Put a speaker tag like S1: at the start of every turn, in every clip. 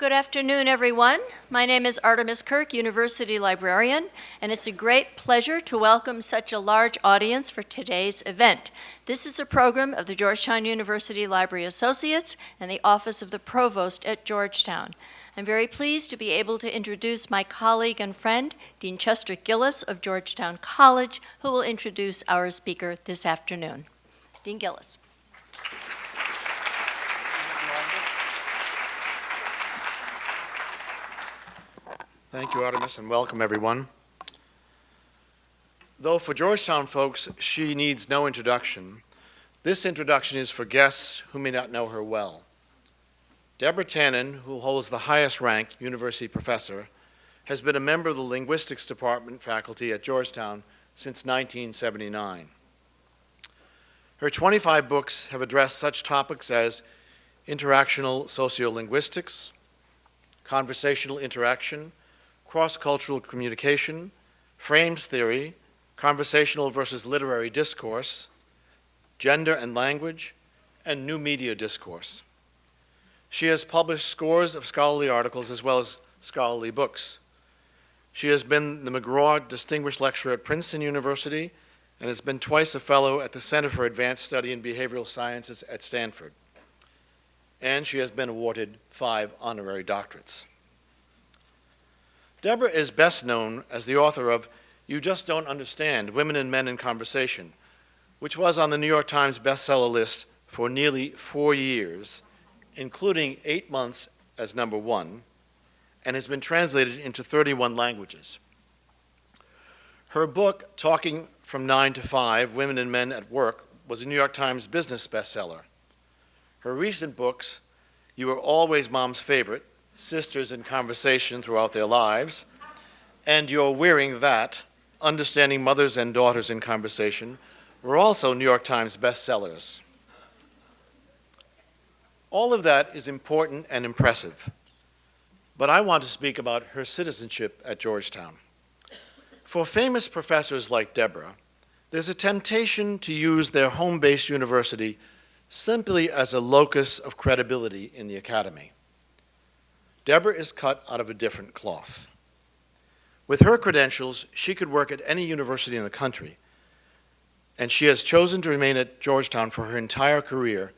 S1: Good afternoon, everyone. My name is Artemis Kirk, University Librarian, and it's a great pleasure to welcome such a large audience for today's event. This is a program of the Georgetown University Library Associates and the Office of the Provost at Georgetown. I'm very pleased to be able to introduce my colleague and friend, Dean Chester Gillis of Georgetown College, who will introduce our speaker this afternoon. Dean Gillis.
S2: Thank you, Artemis, and welcome, everyone. Though for Georgetown folks, she needs no introduction, this introduction is for guests who may not know her well. Deborah Tannen, who holds the highest rank, university professor, has been a member of the linguistics department faculty at Georgetown since 1979. Her 25 books have addressed such topics as interactional sociolinguistics, conversational interaction, cross-cultural communication, frames theory, conversational versus literary discourse, gender and language, and new media discourse. She has published scores of scholarly articles as well as scholarly books. She has been the McGraw Distinguished Lecturer at Princeton University and has been twice a fellow at the Center for Advanced Study in Behavioral Sciences at Stanford. And she has been awarded 5 honorary doctorates. Deborah is best known as the author of You Just Don't Understand, Women and Men in Conversation, which was on the New York Times bestseller list for nearly 4 years, including 8 months as number 1, and has been translated into 31 languages. Her book, Talking from 9 to 5, Women and Men at Work, was a New York Times business bestseller. Her recent books, You Were Always Mom's Favorite, Sisters in Conversation Throughout Their Lives, and You're Wearing That, Understanding Mothers and Daughters in Conversation, were also New York Times bestsellers. All of that is important and impressive, but I want to speak about her citizenship at Georgetown. For famous professors like Deborah, there's a temptation to use their home-based university simply as a locus of credibility in the academy. Deborah is cut out of a different cloth. With her credentials, she could work at any university in the country, and she has chosen to remain at Georgetown for her entire career,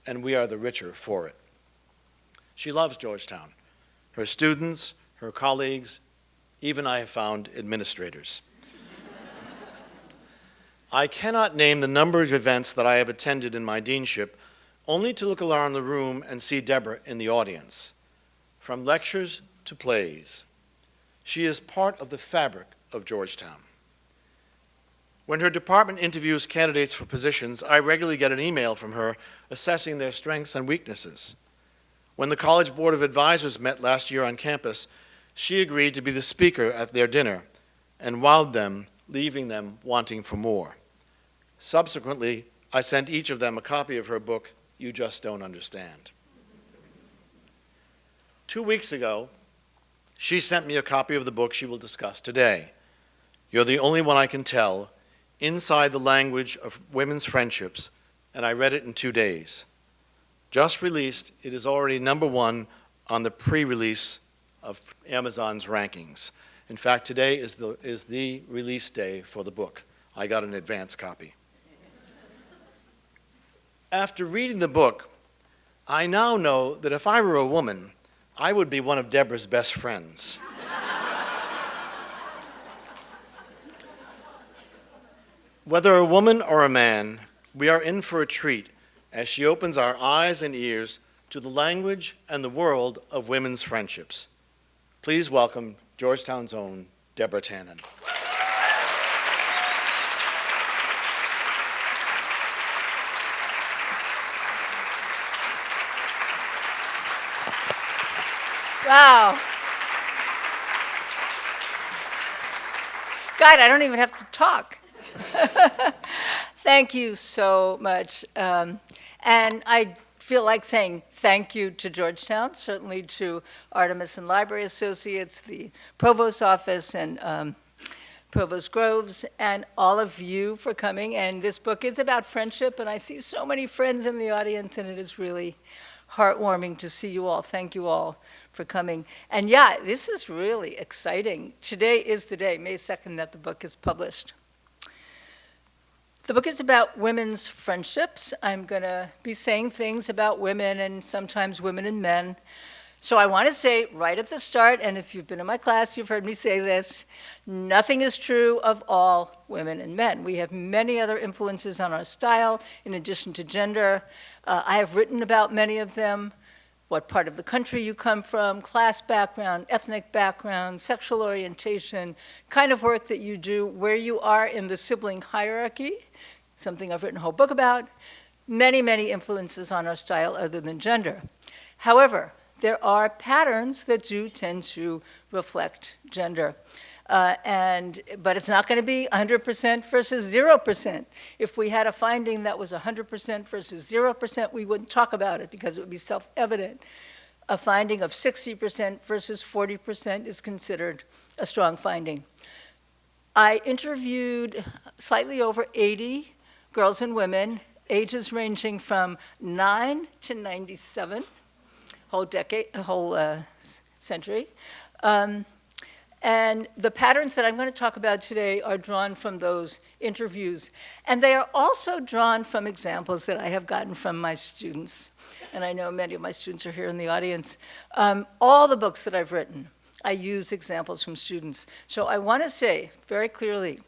S2: and we are the richer for it. She loves Georgetown, her students, her colleagues, even I have found administrators. I cannot name the number of events that I have attended in my deanship, only to look around the room and see Deborah in the audience. From lectures to plays, she is part of the fabric of Georgetown. When her department interviews candidates for positions, I regularly get an email from her assessing their strengths and weaknesses. When the College Board of Advisors met last year on campus, she agreed to be the speaker at their dinner and wowed them, leaving them wanting for more. Subsequently, I sent each of them a copy of her book, You Just Don't Understand. 2 weeks ago, she sent me a copy of the book she will discuss today. You're the Only One I Can Tell, Inside the Language of Women's Friendships, and I read it in 2 days. Just released, it is already number 1 on the pre-release of Amazon's rankings. In fact, today is the release day for the book. I got an advance copy. After reading the book, I now know that if I were a woman, I would be one of Deborah's best friends. Whether a woman or a man, we are in for a treat as she opens our eyes and ears to the language and the world of women's friendships. Please welcome Georgetown's own Deborah Tannen.
S3: Wow. God, I don't even have to talk. Thank you so much. And I feel like saying thank you to Georgetown, certainly to Artemis and Library Associates, the Provost's Office, and Provost Groves, and all of you for coming. And this book is about friendship, and I see so many friends in the audience, and it is really heartwarming to see you all. Thank you all for coming. And yeah, this is really exciting. Today is the day, May 2nd, that the book is published. The book is about women's friendships. I'm going to be saying things about women and sometimes women and men. So I want to say right at the start, and if you've been in my class, you've heard me say this, nothing is true of all women and men. We have many other influences on our style in addition to gender. I have written about many of them, what part of the country you come from, class background, ethnic background, sexual orientation, kind of work that you do, where you are in the sibling hierarchy, something I've written a whole book about, many, many influences on our style other than gender. However, there are patterns that do tend to reflect gender. But it's not going to be 100% versus 0%. If we had a finding that was 100% versus 0%, we wouldn't talk about it because it would be self-evident. A finding of 60% versus 40% is considered a strong finding. I interviewed slightly over 80 girls and women, ages ranging from 9 to 97. Whole century. And the patterns that I'm going to talk about today are drawn from those interviews. And they are also drawn from examples that I have gotten from my students. And I know many of my students are here in the audience. All the books that I've written, I use examples from students. So I want to say very clearly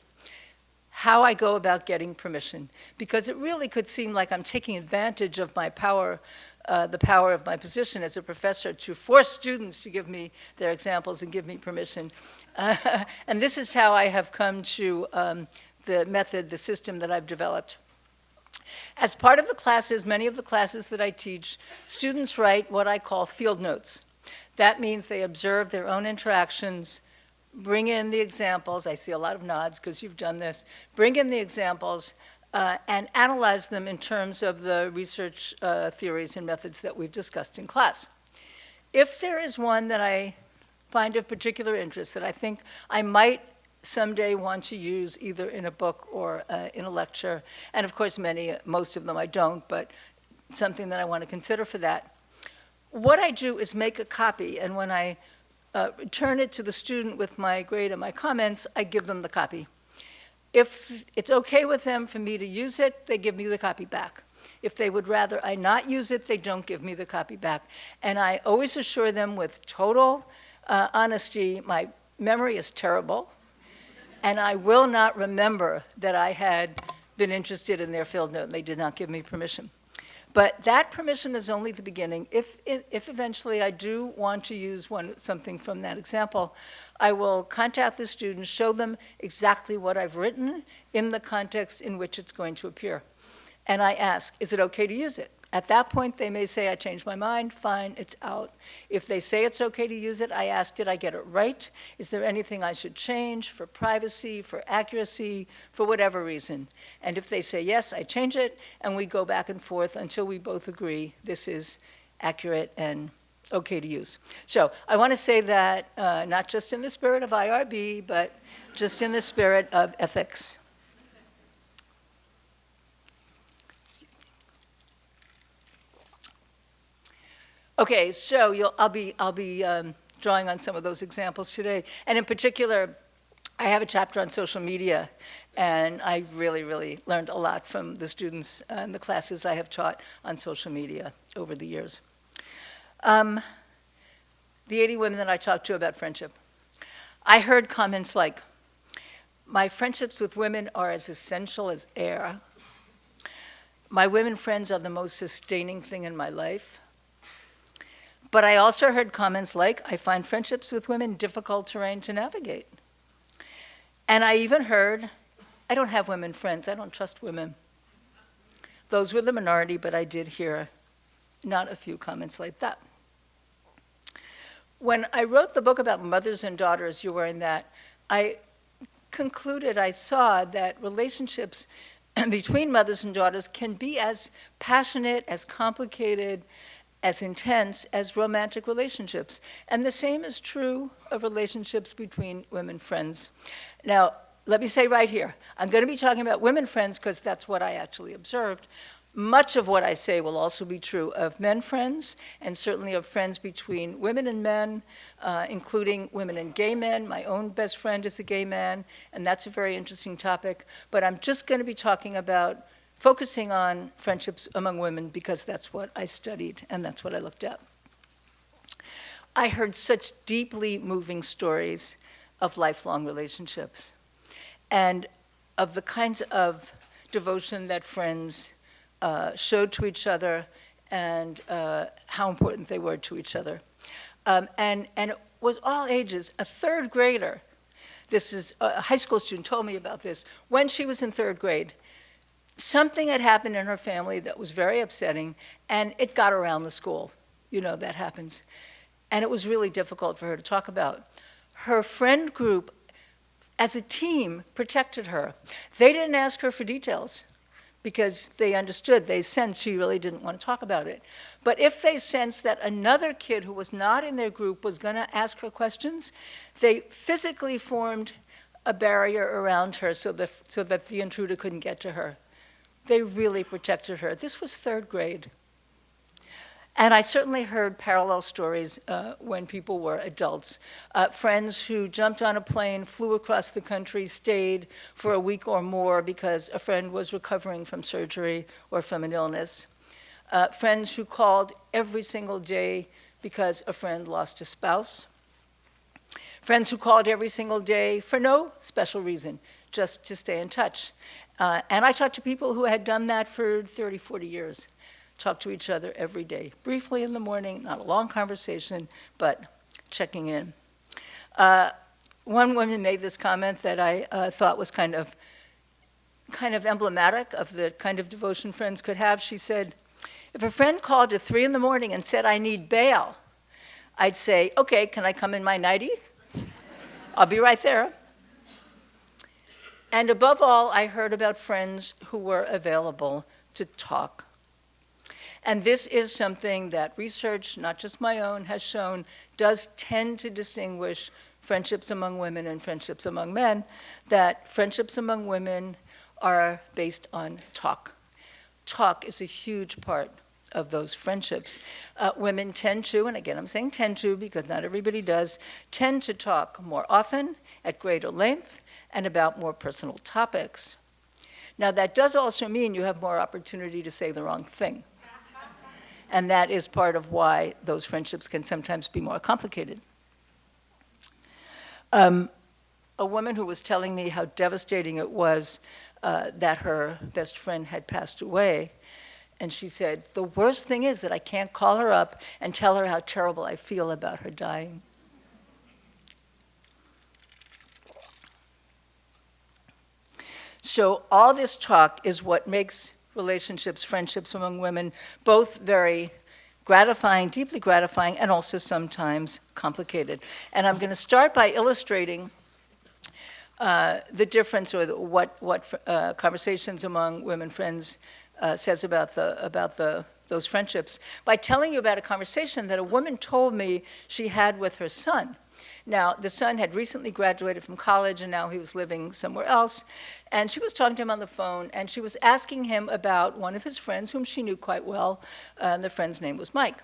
S3: how I go about getting permission, because it really could seem like I'm taking advantage of my power, the power of my position as a professor to force students to give me their examples and give me permission. And this is how I have come to the method, the system that I've developed. As part of the classes, many of the classes that I teach, students write what I call field notes. That means they observe their own interactions, bring in the examples. I see a lot of nods because you've done this. Bring in the examples and analyze them in terms of the research theories and methods that we've discussed in class. If there is one that I find of particular interest that I think I might someday want to use either in a book or in a lecture, and of course most of them I don't, but something that I want to consider for that, what I do is make a copy, and when I return it to the student with my grade and my comments, I give them the copy. If it's okay with them for me to use it, they give me the copy back. If they would rather I not use it, they don't give me the copy back. And I always assure them with total honesty, my memory is terrible, and I will not remember that I had been interested in their field note and they did not give me permission. But that permission is only the beginning. If eventually I do want to use something from that example, I will contact the students, show them exactly what I've written in the context in which it's going to appear. And I ask, is it okay to use it? At that point, they may say, I changed my mind, fine, it's out. If they say it's okay to use it, I ask, did I get it right? Is there anything I should change for privacy, for accuracy, for whatever reason? And if they say yes, I change it, and we go back and forth until we both agree this is accurate and okay to use. So I want to say that not just in the spirit of IRB, but just in the spirit of ethics. Okay, so I'll be drawing on some of those examples today. And in particular, I have a chapter on social media, and I really, really learned a lot from the students and the classes I have taught on social media over the years. The 80 women that I talked to about friendship, I heard comments like, my friendships with women are as essential as air. My women friends are the most sustaining thing in my life. But I also heard comments like, I find friendships with women difficult terrain to navigate. And I even heard, I don't have women friends, I don't trust women. Those were the minority, but I did hear not a few comments like that. When I wrote the book about mothers and daughters, you were in that, I concluded, I saw that relationships between mothers and daughters can be as passionate, as complicated, as intense as romantic relationships. And the same is true of relationships between women friends. Now, let me say right here, I'm going to be talking about women friends because that's what I actually observed. Much of what I say will also be true of men friends, and certainly of friends between women and men, including women and gay men. My own best friend is a gay man, and that's a very interesting topic. But I'm just going to be focusing on friendships among women because that's what I studied and that's what I looked at. I heard such deeply moving stories of lifelong relationships and of the kinds of devotion that friends showed to each other and how important they were to each other. And it was all ages. A third grader, this is a high school student told me about this, when she was in third grade, something had happened in her family that was very upsetting, and it got around the school. You know, that happens. And it was really difficult for her to talk about. Her friend group, as a team, protected her. They didn't ask her for details because they understood, they sensed she really didn't want to talk about it. But if they sensed that another kid who was not in their group was going to ask her questions, they physically formed a barrier around her so that the intruder couldn't get to her. They really protected her. This was third grade. And I certainly heard parallel stories when people were adults. Friends who jumped on a plane, flew across the country, stayed for a week or more because a friend was recovering from surgery or from an illness. Friends who called every single day because a friend lost a spouse. Friends who called every single day for no special reason, just to stay in touch. And I talked to people who had done that for 30, 40 years. Talk to each other every day, briefly in the morning, not a long conversation, but checking in. One woman made this comment that I thought was kind of emblematic of the kind of devotion friends could have. She said, if a friend called at 3 in the morning and said, I need bail, I'd say, okay, can I come in my nightie? I'll be right there. And above all, I heard about friends who were available to talk. And this is something that research, not just my own, has shown does tend to distinguish friendships among women and friendships among men, that friendships among women are based on talk. Talk is a huge part of those friendships. Women tend to, and again I'm saying tend to because not everybody does, tend to talk more often, at greater length, and about more personal topics. Now that does also mean you have more opportunity to say the wrong thing. And that is part of why those friendships can sometimes be more complicated. A woman who was telling me how devastating it was that her best friend had passed away, and she said, the worst thing is that I can't call her up and tell her how terrible I feel about her dying. So all this talk is what makes relationships, friendships among women, both very gratifying, deeply gratifying, and also sometimes complicated. And I'm going to start by illustrating the difference, or what conversations among women friends says about those friendships, by telling you about a conversation that a woman told me she had with her son. Now, the son had recently graduated from college, and now he was living somewhere else. And she was talking to him on the phone, and she was asking him about one of his friends, whom she knew quite well. The friend's name was Mike.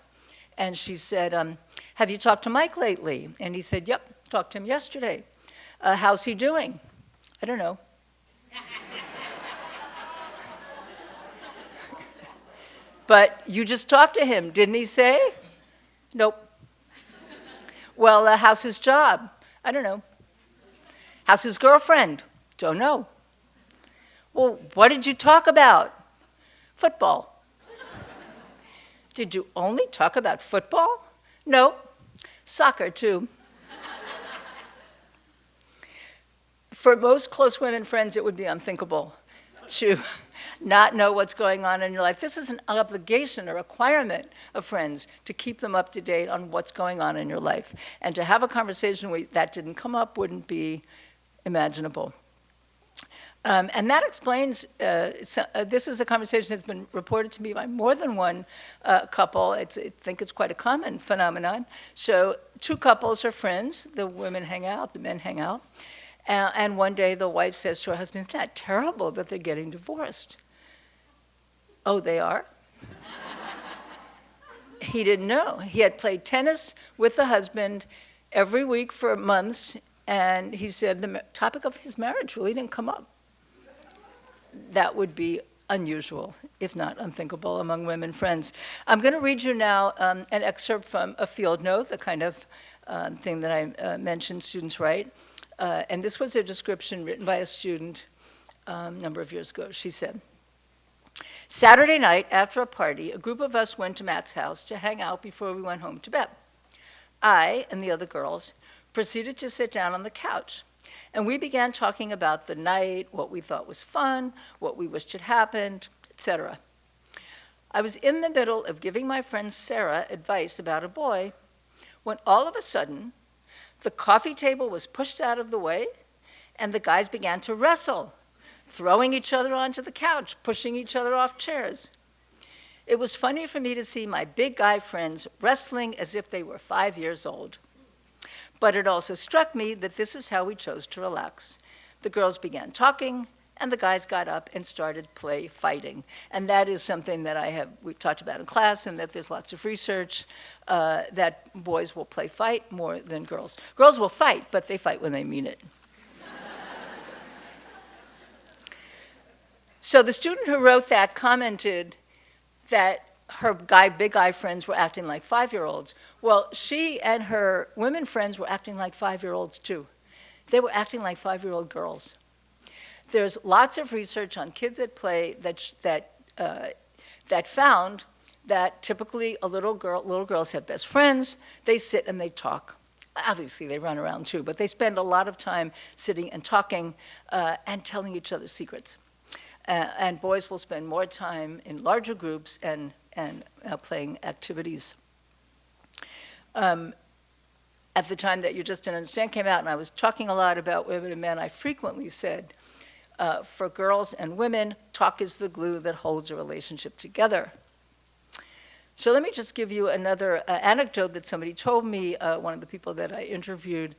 S3: And she said, have you talked to Mike lately? And he said, yep, talked to him yesterday. How's he doing? I don't know. But you just talked to him, didn't he say? Nope. Well, how's his job? I don't know. How's his girlfriend? Don't know. Well, what did you talk about? Football. Did you only talk about football? No. Soccer, too. For most close women friends, it would be unthinkable to not know what's going on in your life. This is an obligation, a requirement of friends to keep them up to date on what's going on in your life. And to have a conversation where that didn't come up wouldn't be imaginable. And that explains, this is a conversation that's been reported to me by more than one couple. I think it's quite a common phenomenon. So 2 couples are friends. The women hang out, the men hang out. And one day the wife says to her husband, isn't that terrible that they're getting divorced? Oh, they are? He didn't know. He had played tennis with the husband every week for months, and he said the topic of his marriage really didn't come up. That would be unusual, if not unthinkable, among women friends. I'm going to read you now an excerpt from a field note, the kind of thing that I mentioned students write. And this was a description written by a student a number of years ago. She said, "Saturday night, after a party, a group of us went to Matt's house to hang out before we went home to bed. I and the other girls proceeded to sit down on the couch, and we began talking about the night, what we thought was fun, what we wished had happened, etc. I was in the middle of giving my friend Sarah advice about a boy when all of a sudden the coffee table was pushed out of the way and the guys began to wrestle, throwing each other onto the couch, pushing each other off chairs. It was funny for me to see my big guy friends wrestling as if they were 5 years old. But it also struck me that this is how we chose to relax. The girls began talking, and the guys got up and started fighting. And that is something that we've talked about in class, and that there's lots of research that boys will fight more than girls. Girls will fight, but they fight when they mean it. So the student who wrote that commented that her big guy friends were acting like 5-year-olds. Well, she and her women friends were acting like 5-year-olds too. They were acting like 5-year-old girls. There's lots of research on kids at play that found that typically little girls have best friends. They sit and they talk. Obviously, they run around too, but they spend a lot of time sitting and talking and telling each other secrets. And boys will spend more time in larger groups and playing activities. At the time that You Just Didn't Understand came out, and I was talking a lot about women and men, I frequently said, for girls and women, talk is the glue that holds a relationship together. So let me just give you another anecdote that somebody told me, one of the people that I interviewed,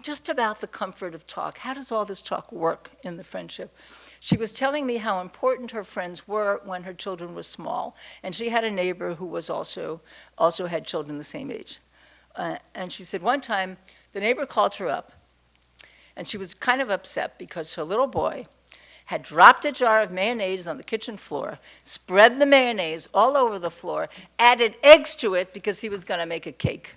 S3: just about the comfort of talk. How does all this talk work in the friendship? She was telling me how important her friends were when her children were small. And she had a neighbor who was also had children the same age. And she said one time, the neighbor called her up, and she was kind of upset because her little boy had dropped a jar of mayonnaise on the kitchen floor, spread the mayonnaise all over the floor, added eggs to it because he was going to make a cake.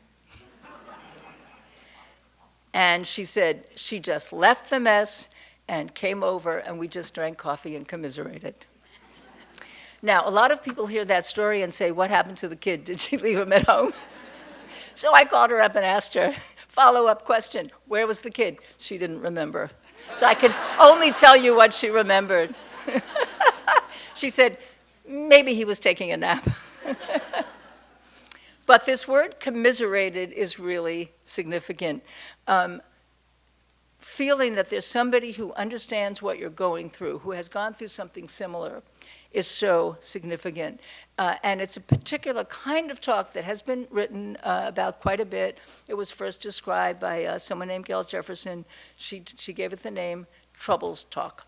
S3: And she said she just left the mess and came over, and we just drank coffee and commiserated. Now, a lot of people hear that story and say, what happened to the kid? Did she leave him at home? So I called her up and asked her, follow-up question, where was the kid? She didn't remember. So I can only tell you what she remembered. She said, maybe he was taking a nap. But this word commiserated is really significant. Feeling that there's somebody who understands what you're going through, who has gone through something similar, is so significant. And it's a particular kind of talk that has been written about quite a bit. It was first described by someone named Gail Jefferson. She gave it the name Troubles Talk.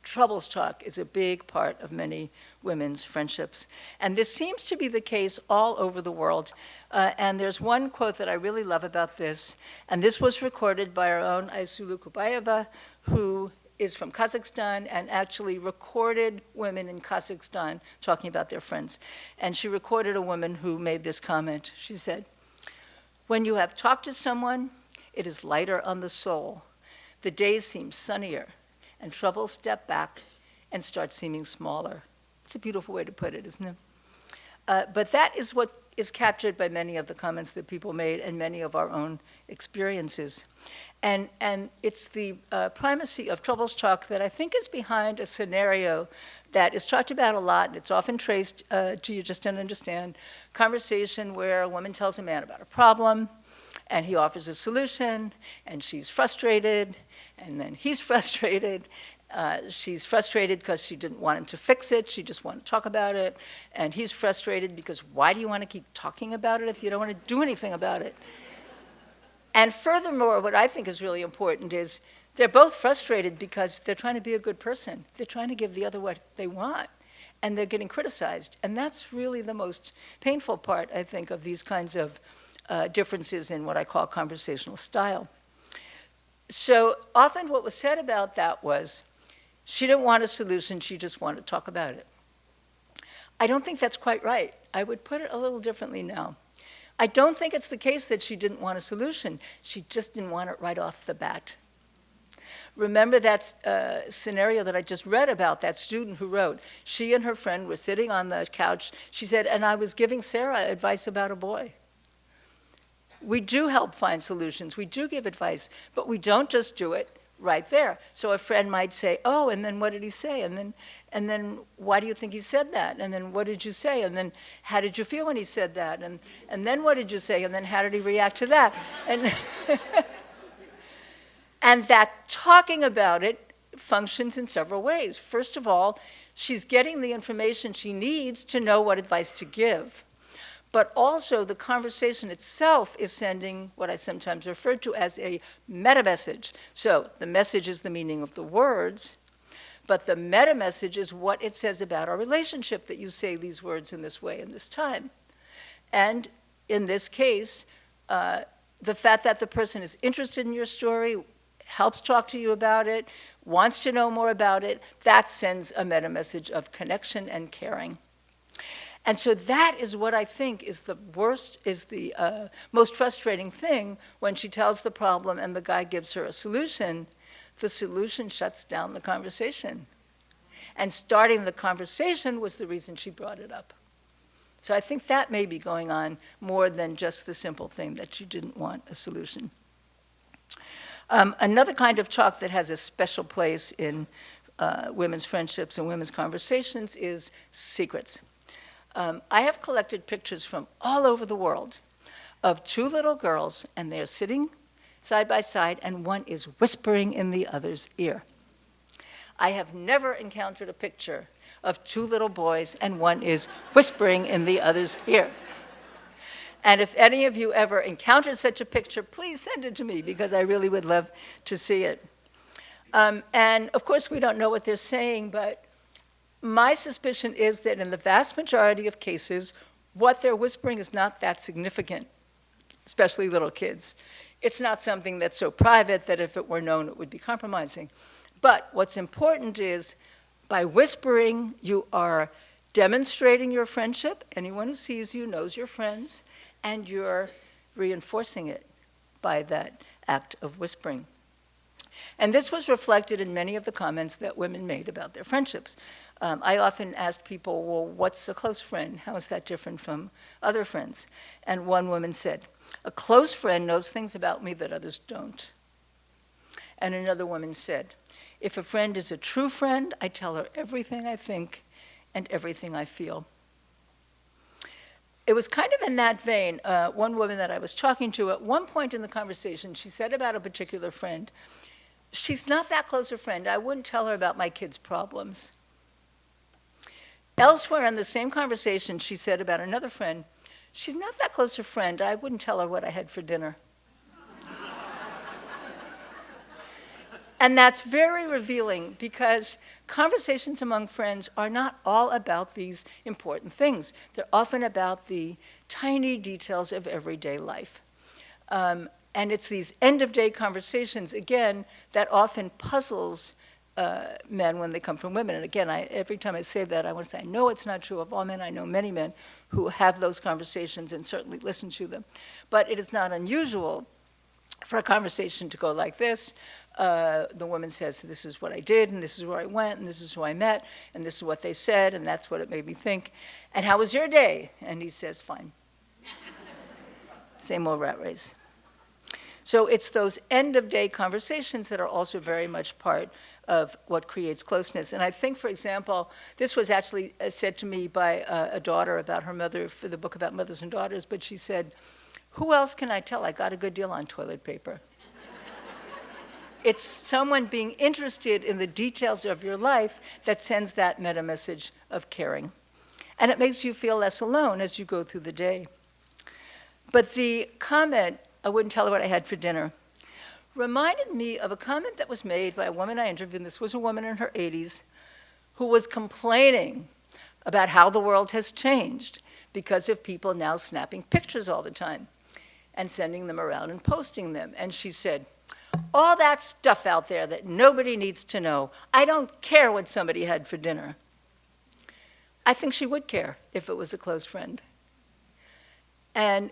S3: Troubles talk is a big part of many women's friendships. And this seems to be the case all over the world. And there's one quote that I really love about this, and this was recorded by our own Aysulu Kubayeva, who is from Kazakhstan and actually recorded women in Kazakhstan talking about their friends. And she recorded a woman who made this comment. She said, "When you have talked to someone, it is lighter on the soul. The days seem sunnier, and troubles step back and start seeming smaller." It's a beautiful way to put it, isn't it? But that is what is captured by many of the comments that people made and many of our own experiences. And it's the primacy of troubles talk that I think is behind a scenario that is talked about a lot, and it's often traced to You Just Don't Understand, conversation where a woman tells a man about a problem, and he offers a solution, and she's frustrated, and then he's frustrated. She's frustrated because she didn't want him to fix it. She just wanted to talk about it. And he's frustrated because why do you want to keep talking about it if you don't want to do anything about it? And furthermore, what I think is really important is they're both frustrated because they're trying to be a good person. They're trying to give the other what they want. and they're getting criticized. And that's really the most painful part, I think, of these kinds of differences in what I call conversational style. So often what was said about that was, she didn't want a solution, she just wanted to talk about it. I don't think that's quite right. I would put it a little differently now. I don't think it's the case that she didn't want a solution. She just didn't want it right off the bat. Remember that scenario that I just read about, that student who wrote, she and her friend were sitting on the couch. She said, and I was giving Sarah advice about a boy. We do help find solutions. We do give advice, but we don't just do it right there. So a friend might say, oh, and then what did he say? And then why do you think he said that? And then what did you say? And then how did you feel when he said that? And then what did you say? And then how did he react to that? And, and that talking about it functions in several ways. First of all, she's getting the information she needs to know what advice to give. But also the conversation itself is sending what I sometimes refer to as a meta-message. So the message is the meaning of the words, but the meta-message is what it says about our relationship, that you say these words in this way in this time. And in this case, the fact that the person is interested in your story, helps talk to you about it, wants to know more about it, that sends a meta-message of connection and caring. And so that is what I think is the worst, is the most frustrating thing when she tells the problem and the guy gives her a solution. The solution shuts down the conversation. And starting the conversation was the reason she brought it up. So I think that may be going on more than just the simple thing that you didn't want a solution. Another kind of talk that has a special place in women's friendships and women's conversations is secrets. I have collected pictures from all over the world of two little girls, and they're sitting side by side, and one is whispering in the other's ear. I have never encountered a picture of two little boys, and one is whispering in the other's ear. And if any of you ever encountered such a picture, please send it to me, because I really would love to see it. And of course, we don't know what they're saying, but my suspicion is that in the vast majority of cases, what they're whispering is not that significant, especially little kids. It's not something that's so private that if it were known, it would be compromising. But what's important is, by whispering, you are demonstrating your friendship. Anyone who sees you knows you're friends, and you're reinforcing it by that act of whispering. And this was reflected in many of the comments that women made about their friendships. I often ask people, well, what's a close friend? How is that different from other friends? And one woman said, a close friend knows things about me that others don't. And another woman said, if a friend is a true friend, I tell her everything I think and everything I feel. It was kind of in that vein, one woman that I was talking to, at one point in the conversation, she said about a particular friend, she's not that close a friend. I wouldn't tell her about my kids' problems. Elsewhere in the same conversation, she said about another friend, she's not that close a friend. I wouldn't tell her what I had for dinner. And that's very revealing, because conversations among friends are not all about these important things. They're often about the tiny details of everyday life. And it's these end-of-day conversations, again, that often puzzles men when they come from women. And again, every time I say that, I want to say, I know it's not true of all men. I know many men who have those conversations and certainly listen to them. But it is not unusual for a conversation to go like this. The woman says, this is what I did, and this is where I went, and this is who I met, and this is what they said, and that's what it made me think. And how was your day? And he says, fine. Same old rat race. So it's those end-of-day conversations that are also very much part of what creates closeness. And I think, for example, this was actually said to me by a daughter about her mother for the book about mothers and daughters, but she said, who else can I tell I got a good deal on toilet paper? It's someone being interested in the details of your life that sends that meta-message of caring. And it makes you feel less alone as you go through the day. But the comment, I wouldn't tell her what I had for dinner, reminded me of a comment that was made by a woman I interviewed. This was a woman in her 80s who was complaining about how the world has changed because of people now snapping pictures all the time and sending them around and posting them. And she said, all that stuff out there that nobody needs to know, I don't care what somebody had for dinner. I think she would care if it was a close friend. And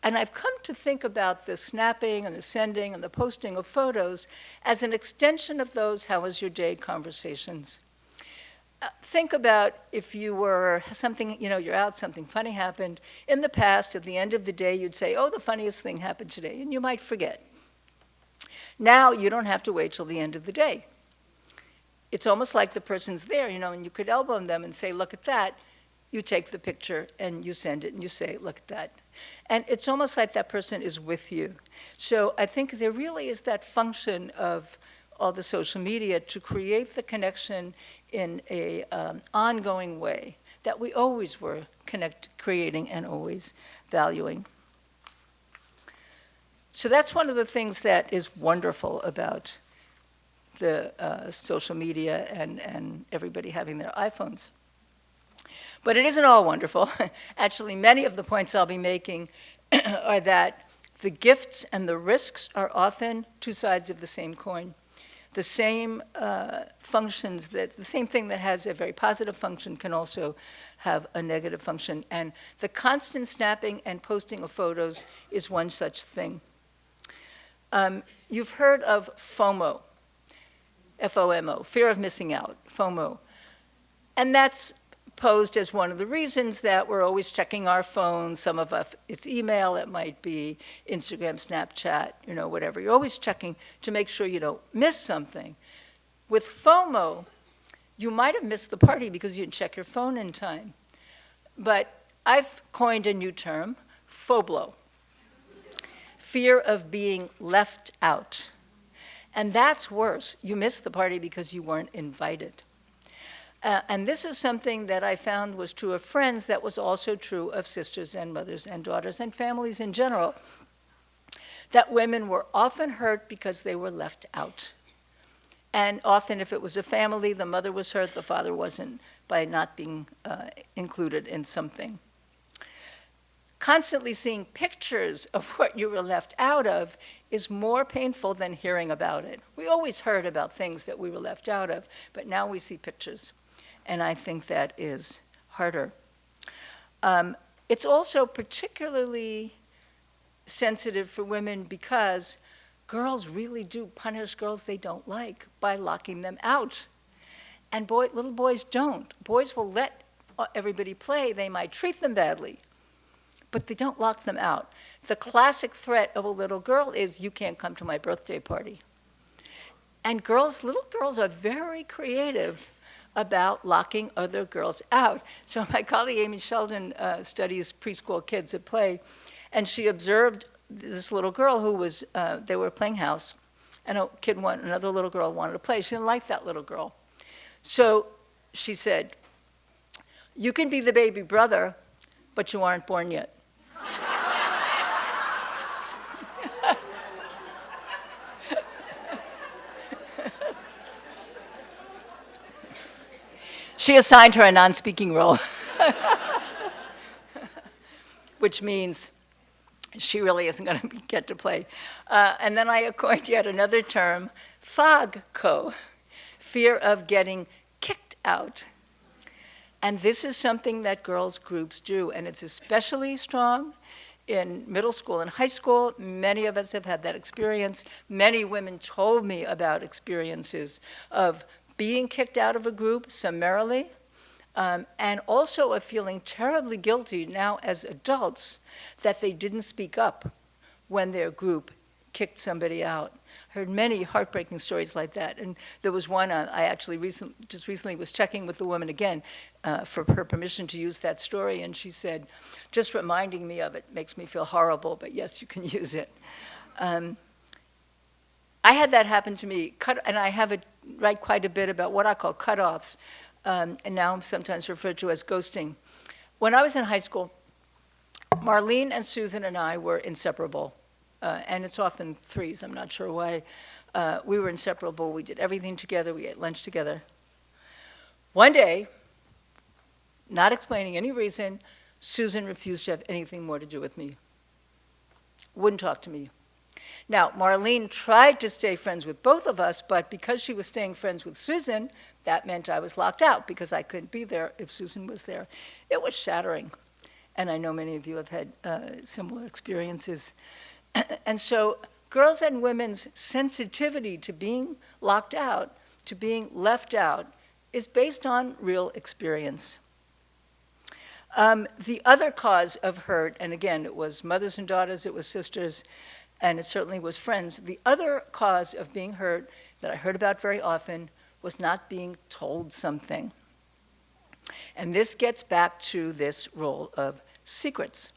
S3: I've come to think about the snapping and the sending and the posting of photos as an extension of those how was your day conversations. Think about if you were something, you're out, something funny happened. In the past, at the end of the day, you'd say, oh, the funniest thing happened today, and you might forget. Now, you don't have to wait till the end of the day. It's almost like the person's there, and you could elbow them and say, look at that. You take the picture and you send it and you say, look at that. And it's almost like that person is with you. So I think there really is that function of all the social media to create the connection in a ongoing way that we always were creating and always valuing. So that's one of the things that is wonderful about the social media and everybody having their iPhones. But it isn't all wonderful. Actually, many of the points I'll be making are that the gifts and the risks are often two sides of the same coin. The same functions, the same thing that has a very positive function can also have a negative function. And the constant snapping and posting of photos is one such thing. You've heard of FOMO, F-O-M-O, fear of missing out, FOMO. And that's posed as one of the reasons that we're always checking our phones. Some of us, it's email, it might be Instagram, Snapchat, whatever. You're always checking to make sure you don't miss something. With FOMO, you might have missed the party because you didn't check your phone in time. But I've coined a new term, FOBLO, fear of being left out. And that's worse. You missed the party because you weren't invited. And this is something that I found was true of friends that was also true of sisters and mothers and daughters and families in general, that women were often hurt because they were left out. And often if it was a family, the mother was hurt, the father wasn't, by not being included in something. Constantly seeing pictures of what you were left out of is more painful than hearing about it. We always heard about things that we were left out of, but now we see pictures. And I think that is harder. It's also particularly sensitive for women because girls really do punish girls they don't like by locking them out. And little boys don't. Boys will let everybody play. They might treat them badly, but they don't lock them out. The classic threat of a little girl is, you can't come to my birthday party. And little girls are very creative about locking other girls out. So my colleague Amy Sheldon studies preschool kids at play, and she observed this little girl who was, they were playing house, and another little girl wanted to play. She didn't like that little girl. So she said, you can be the baby brother, but you aren't born yet. She assigned her a non-speaking role, which means she really isn't going to get to play. And then I coined yet another term, FOGCO, fear of getting kicked out. And this is something that girls' groups do, and it's especially strong in middle school and high school. Many of us have had that experience. Many women told me about experiences of being kicked out of a group summarily, and also of feeling terribly guilty now as adults that they didn't speak up when their group kicked somebody out. I heard many heartbreaking stories like that. And there was one I actually just recently was checking with the woman again for her permission to use that story, and she said, just reminding me of it makes me feel horrible, but yes, you can use it. I had that happen to me, and I write quite a bit about what I call cutoffs, and now I'm sometimes referred to as ghosting. When I was in high school, Marlene and Susan and I were inseparable, and it's often threes, I'm not sure why. We were inseparable, we did everything together, we ate lunch together. One day, not explaining any reason, Susan refused to have anything more to do with me. Wouldn't talk to me. Now, Marlene tried to stay friends with both of us, but because she was staying friends with Susan, that meant I was locked out because I couldn't be there if Susan was there. It was shattering. And I know many of you have had similar experiences. And so girls and women's sensitivity to being locked out, to being left out, is based on real experience. The other cause of hurt, and again, it was mothers and daughters, it was sisters, and it certainly was friends. The other cause of being hurt that I heard about very often was not being told something. And this gets back to this role of secrets.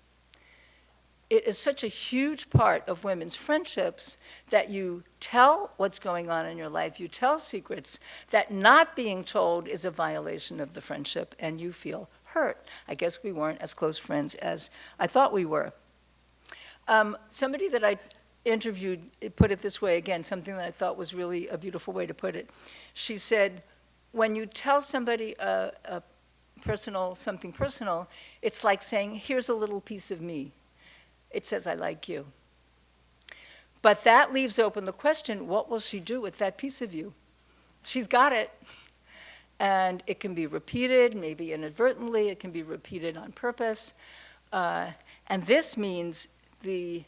S3: It is such a huge part of women's friendships that you tell what's going on in your life, you tell secrets, that not being told is a violation of the friendship and you feel hurt. I guess we weren't as close friends as I thought we were. Somebody that I interviewed put it this way, again, something that I thought was really a beautiful way to put it. She said, when you tell somebody something personal, it's like saying, here's a little piece of me. It says, I like you. But that leaves open the question, what will she do with that piece of you? She's got it. And it can be repeated, maybe inadvertently, it can be repeated on purpose. And this means the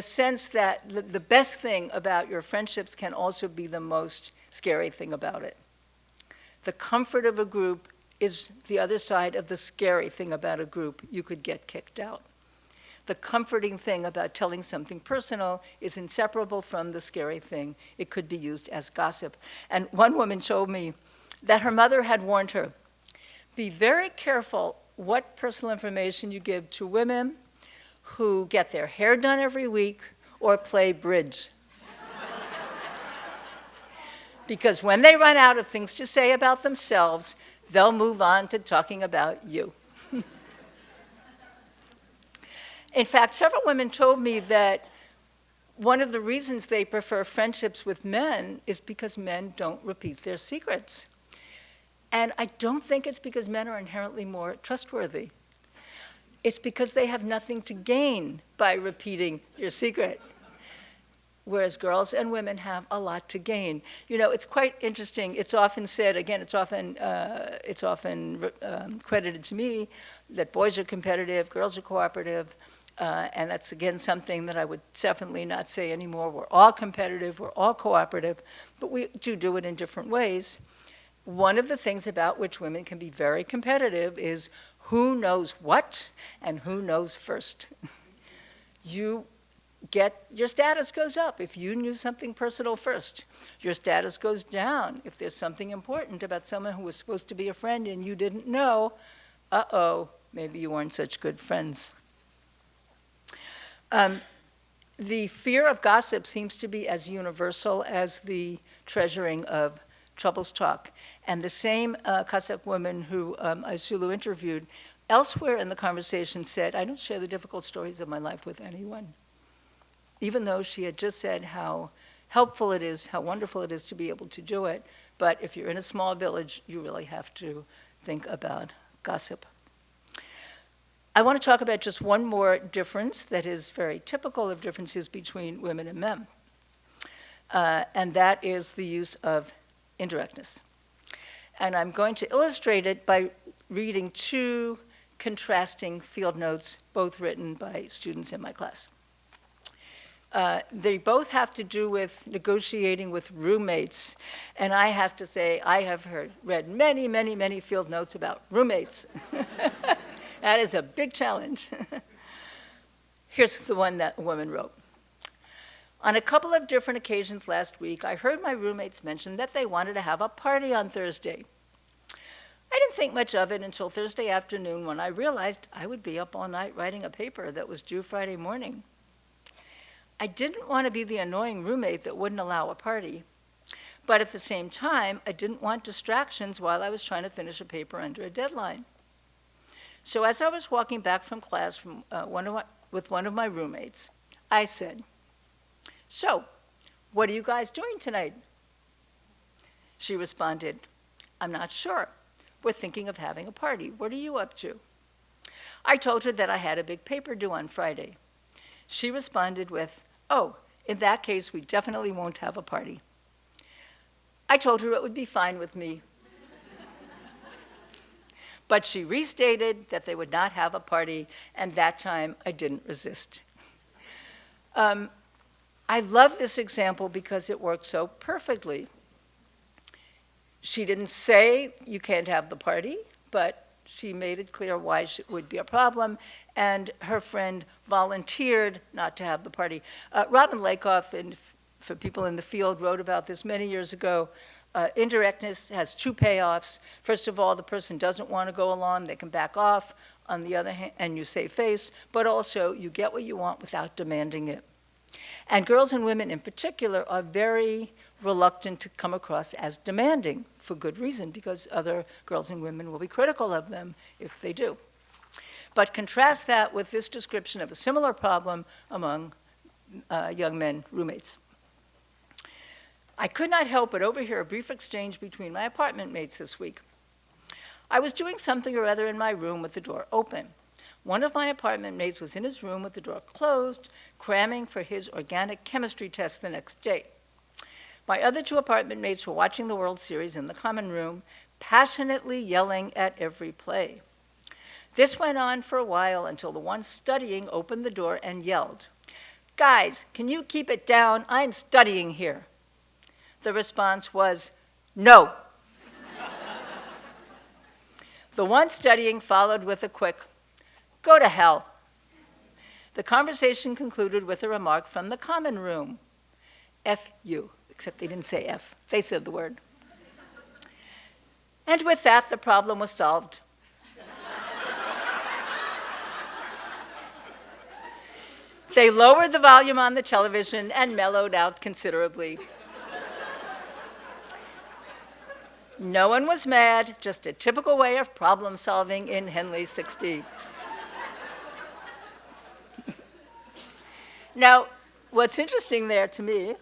S3: sense that the best thing about your friendships can also be the most scary thing about it. The comfort of a group is the other side of the scary thing about a group. You could get kicked out. The comforting thing about telling something personal is inseparable from the scary thing. It could be used as gossip. And one woman told me that her mother had warned her, be very careful what personal information you give to women who get their hair done every week or play bridge. Because when they run out of things to say about themselves, they'll move on to talking about you. In fact, several women told me that one of the reasons they prefer friendships with men is because men don't repeat their secrets. And I don't think it's because men are inherently more trustworthy. It's because they have nothing to gain by repeating your secret. Whereas girls and women have a lot to gain. You know, it's quite interesting. It's often said, again, it's often credited to me that boys are competitive, girls are cooperative. And that's, again, something that I would definitely not say anymore. We're all competitive, we're all cooperative, but we do it in different ways. One of the things about which women can be very competitive is who knows what and who knows first. Your status goes up if you knew something personal first. Your status goes down if there's something important about someone who was supposed to be a friend and you didn't know. Maybe you weren't such good friends. The fear of gossip seems to be as universal as the treasuring of troubles talk. And the same Kazakh woman who Aysulu interviewed, elsewhere in the conversation said, I don't share the difficult stories of my life with anyone. Even though she had just said how helpful it is, how wonderful it is to be able to do it. But if you're in a small village, you really have to think about gossip. I want to talk about just one more difference that is very typical of differences between women and men. And that is the use of indirectness. And I'm going to illustrate it by reading two contrasting field notes, both written by students in my class. They both have to do with negotiating with roommates. And I have to say, I have read many, many, many field notes about roommates. That is a big challenge. Here's the one that a woman wrote. On a couple of different occasions last week, I heard my roommates mention that they wanted to have a party on Thursday. I didn't think much of it until Thursday afternoon when I realized I would be up all night writing a paper that was due Friday morning. I didn't want to be the annoying roommate that wouldn't allow a party, but at the same time, I didn't want distractions while I was trying to finish a paper under a deadline. So as I was walking back from class with one of my roommates, I said, so, what are you guys doing tonight? She responded, I'm not sure. we're thinking of having a party. What are you up to? I told her that I had a big paper due on Friday. She responded with, oh, in that case, we definitely won't have a party. I told her it would be fine with me. But she restated that they would not have a party, and that time I didn't resist. I love this example because it works so perfectly. She didn't say you can't have the party, but she made it clear why it would be a problem, and her friend volunteered not to have the party. Robin Lakoff, for people in the field, wrote about this many years ago. Indirectness has two payoffs. First of all, the person doesn't want to go along, they can back off. On the other hand, and you save face, but also you get what you want without demanding it. And girls and women in particular are very reluctant to come across as demanding, for good reason, because other girls and women will be critical of them if they do. But contrast that with this description of a similar problem among young men roommates. I could not help but overhear a brief exchange between my apartment mates this week. I was doing something or other in my room with the door open. One of my apartment mates was in his room with the door closed, cramming for his organic chemistry test the next day. My other two apartment mates were watching the World Series in the common room, passionately yelling at every play. This went on for a while until the one studying opened the door and yelled, "Guys, can you keep it down? I'm studying here." The response was, "No." The one studying followed with a quick, "Go to hell." The conversation concluded with a remark from the common room, "F you," except they didn't say F, they said the word. And with that, the problem was solved. They lowered the volume on the television and mellowed out considerably. No one was mad, just a typical way of problem solving in Henley 60. Now, what's interesting there to me,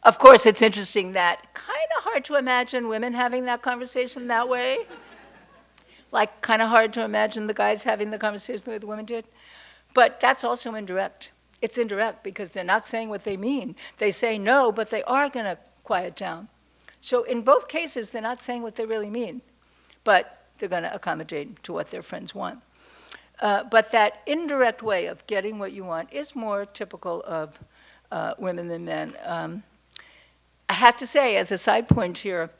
S3: of course, it's interesting that kind of hard to imagine women having that conversation that way. Like, kind of hard to imagine the guys having the conversation the way the women did. But that's also indirect. It's indirect because they're not saying what they mean. They say no, but they are going to quiet down. So in both cases, they're not saying what they really mean, but they're going to accommodate to what their friends want. But that indirect way of getting what you want is more typical of women than men. I have to say, as a side point here,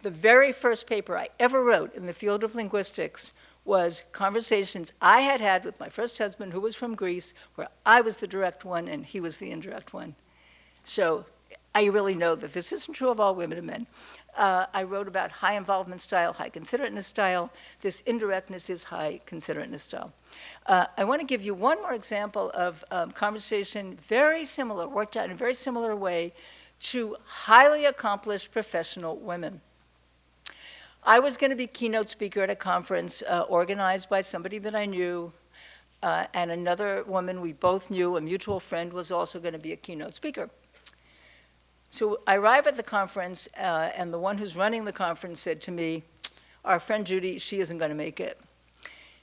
S3: the very first paper I ever wrote in the field of linguistics was conversations I had had with my first husband, who was from Greece, where I was the direct one and he was the indirect one. So I really know that this isn't true of all women and men. I wrote about high involvement style, high considerateness style. This indirectness is high considerateness style. I want to give you one more example of conversation very similar, worked out in a very similar way to highly accomplished professional women. I was going to be keynote speaker at a conference organized by somebody that I knew, and another woman we both knew, a mutual friend, was also going to be a keynote speaker. So I arrive at the conference, and the one who's running the conference said to me, "Our friend Judy, she isn't going to make it."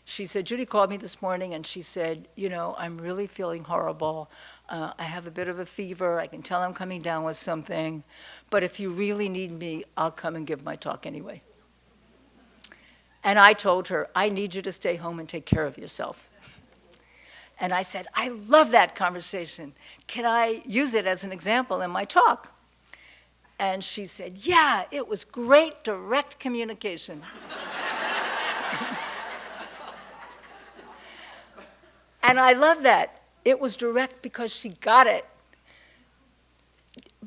S3: She said, "Judy called me this morning, and she said, you know, I'm really feeling horrible. I have a bit of a fever. I can tell I'm coming down with something. But if you really need me, I'll come and give my talk anyway." And I told her, "I need you to stay home and take care of yourself." And I said, "I love that conversation. Can I use it as an example in my talk?" And she said, "Yeah, it was great direct communication." And I love that. It was direct because she got it.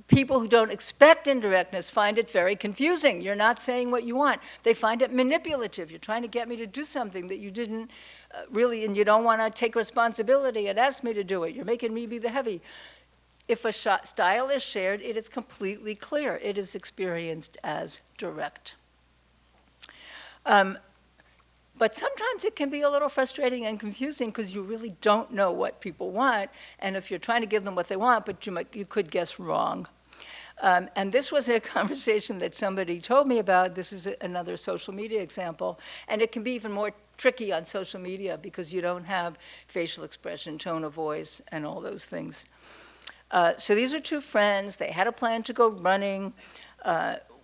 S3: People who don't expect indirectness find it very confusing. You're not saying what you want. They find it manipulative. You're trying to get me to do something that you didn't really, and you don't want to take responsibility and ask me to do it. You're making me be the heavy. If a style is shared, it is completely clear. It is experienced as direct. But sometimes it can be a little frustrating and confusing because you really don't know what people want, and if you're trying to give them what they want, but you could guess wrong. And this was a conversation that somebody told me about. This is another social media example. And it can be even more tricky on social media because you don't have facial expression, tone of voice, and all those things. So these are two friends. They had a plan to go running.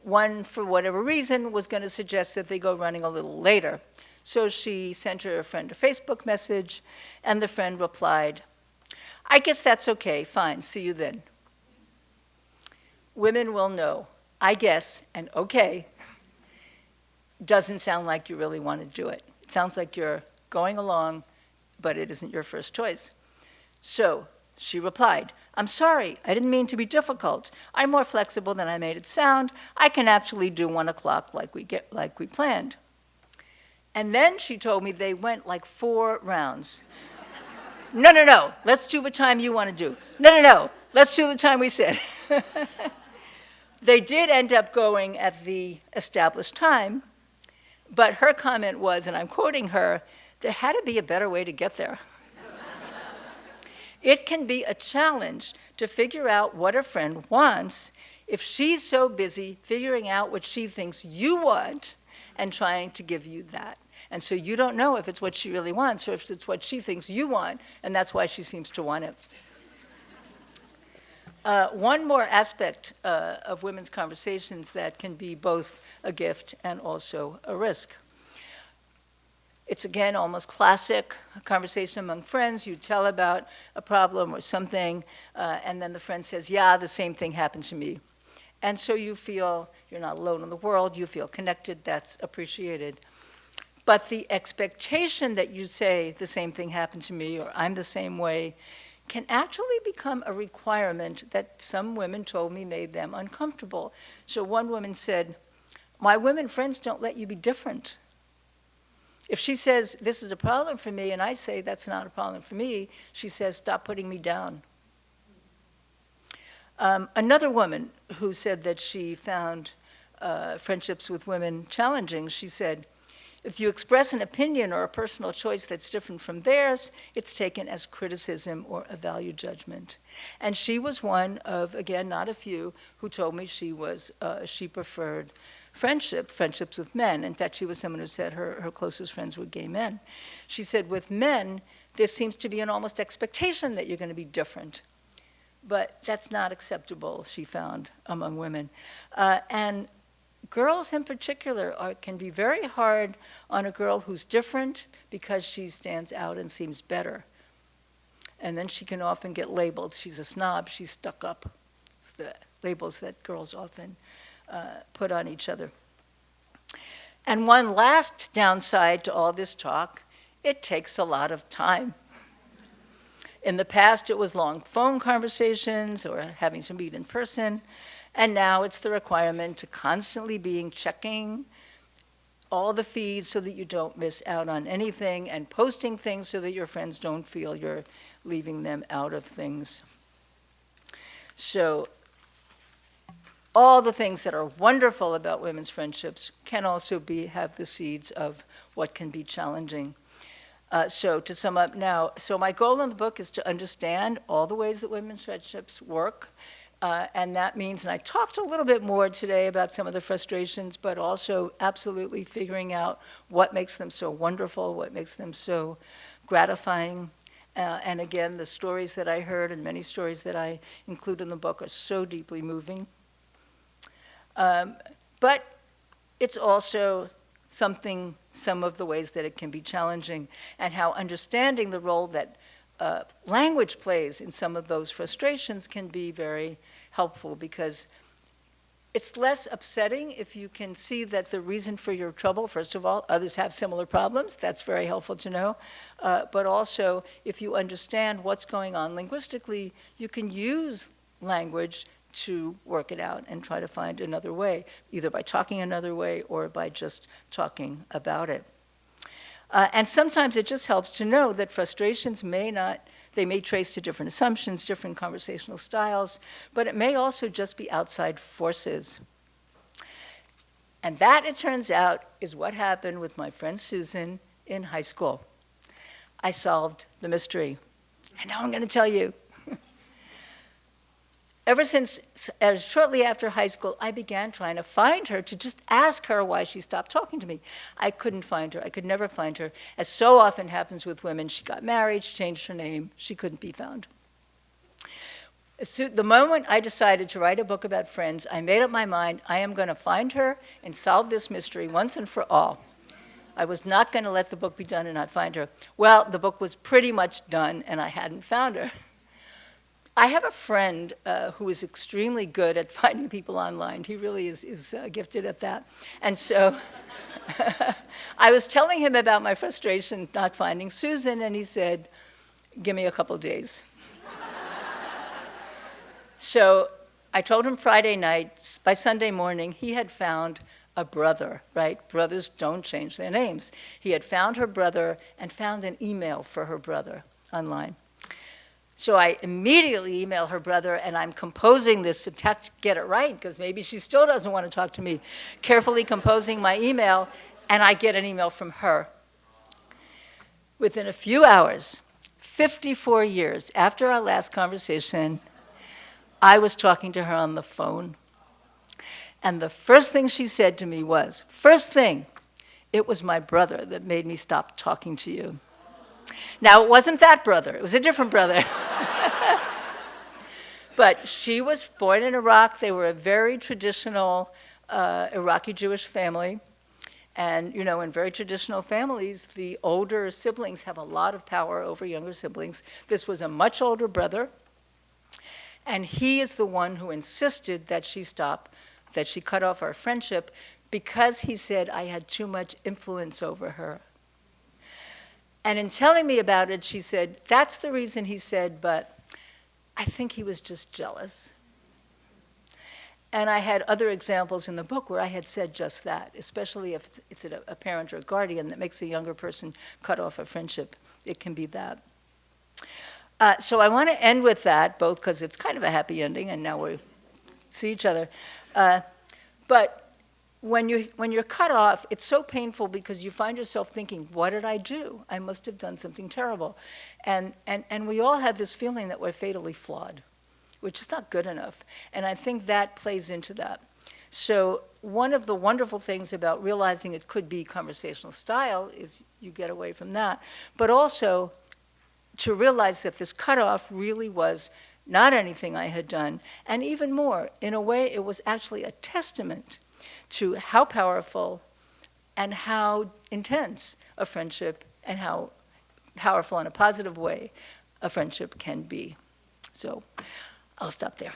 S3: One, for whatever reason, was going to suggest that they go running a little later. So she sent her friend a Facebook message, and the friend replied, "I guess that's okay, fine, see you then." Women will know, I guess, and okay, doesn't sound like you really want to do it. It sounds like you're going along, but it isn't your first choice. So she replied, "I'm sorry, I didn't mean to be difficult. I'm more flexible than I made it sound. I can actually do 1 o'clock like we planned." And then she told me they went like 4 rounds. No, let's do the time you want to do. No, let's do the time we said. They did end up going at the established time, but her comment was, and I'm quoting her, "There had to be a better way to get there." It can be a challenge to figure out what a friend wants if she's so busy figuring out what she thinks you want and trying to give you that. And so you don't know if it's what she really wants or if it's what she thinks you want, and that's why she seems to want it. One more aspect of women's conversations that can be both a gift and also a risk. It's, again, almost classic, a conversation among friends. You tell about a problem or something, and then the friend says, "Yeah, the same thing happened to me." And so you feel you're not alone in the world. You feel connected. That's appreciated. But the expectation that you say, "The same thing happened to me," or "I'm the same way," can actually become a requirement that some women told me made them uncomfortable. So one woman said, "My women friends don't let you be different. If she says, 'This is a problem for me,' and I say, 'That's not a problem for me,' she says, 'Stop putting me down.'" Another woman who said that she found friendships with women challenging, she said, "If you express an opinion or a personal choice that's different from theirs, it's taken as criticism or a value judgment." And she was one of, again, not a few, who told me she preferred friendships with men. In fact, she was someone who said her closest friends were gay men. She said, with men, there seems to be an almost expectation that you're going to be different. But that's not acceptable, she found, among women. And girls in particular can be very hard on a girl who's different because she stands out and seems better. And then she can often get labeled. She's a snob, she's stuck up. It's the labels that girls often put on each other. And one last downside to all this talk, it takes a lot of time. In the past, it was long phone conversations or having to meet in person. And now it's the requirement to constantly being checking all the feeds so that you don't miss out on anything, and posting things so that your friends don't feel you're leaving them out of things. So all the things that are wonderful about women's friendships can also have the seeds of what can be challenging. So to sum up now, so my goal in the book is to understand all the ways that women's friendships work. And that means, and I talked a little bit more today about some of the frustrations, but also absolutely figuring out what makes them so wonderful, what makes them so gratifying. And again, the stories that I heard and many stories that I include in the book are so deeply moving. But it's also some of the ways that it can be challenging, and how understanding the role that language plays in some of those frustrations can be very helpful, because it's less upsetting if you can see that the reason for your trouble, first of all, others have similar problems. That's very helpful to know. But also, if you understand what's going on linguistically, you can use language to work it out and try to find another way, either by talking another way or by just talking about it. And sometimes it just helps to know that frustrations may trace to different assumptions, different conversational styles, but it may also just be outside forces. And that, it turns out, is what happened with my friend Susan in high school. I solved the mystery. And now I'm going to tell you. ever since shortly after high school, I began trying to find her, to just ask her why she stopped talking to me. I couldn't find her. I could never find her. As so often happens with women, she got married, she changed her name, she couldn't be found. So the moment I decided to write a book about friends, I made up my mind, I am going to find her and solve this mystery once and for all. I was not going to let the book be done and not find her. Well, the book was pretty much done, and I hadn't found her. I have a friend who is extremely good at finding people online. He really is gifted at that. And so I was telling him about my frustration not finding Susan, and he said, give me a couple days. So I told him Friday night. By Sunday morning, he had found a brother, right? Brothers don't change their names. He had found her brother and found an email for her brother online. So I immediately email her brother, and I'm composing this to get it right, because maybe she still doesn't want to talk to me. Carefully composing my email, and I get an email from her. Within a few hours, 54 years after our last conversation, I was talking to her on the phone. And the first thing she said to me was, first thing, it was my brother that made me stop talking to you. Now, it wasn't that brother. It was a different brother. But she was born in Iraq. They were a very traditional Iraqi Jewish family. And, you know, in very traditional families, the older siblings have a lot of power over younger siblings. This was a much older brother. And he is the one who insisted that she stop, that she cut off our friendship, because he said I had too much influence over her. And in telling me about it, she said, that's the reason, he said, but I think he was just jealous. And I had other examples in the book where I had said just that, especially if it's a parent or a guardian that makes a younger person cut off a friendship. It can be that. So I want to end with that, both because it's kind of a happy ending, and now we see each other. But when you're cut off, it's so painful because you find yourself thinking, what did I do? I must have done something terrible. And we all have this feeling that we're fatally flawed, which is not good enough. And I think that plays into that. So one of the wonderful things about realizing it could be conversational style is you get away from that. But also to realize that this cutoff really was not anything I had done. And even more, in a way, it was actually a testament to how powerful and how intense a friendship, and how powerful in a positive way a friendship can be. So I'll stop there.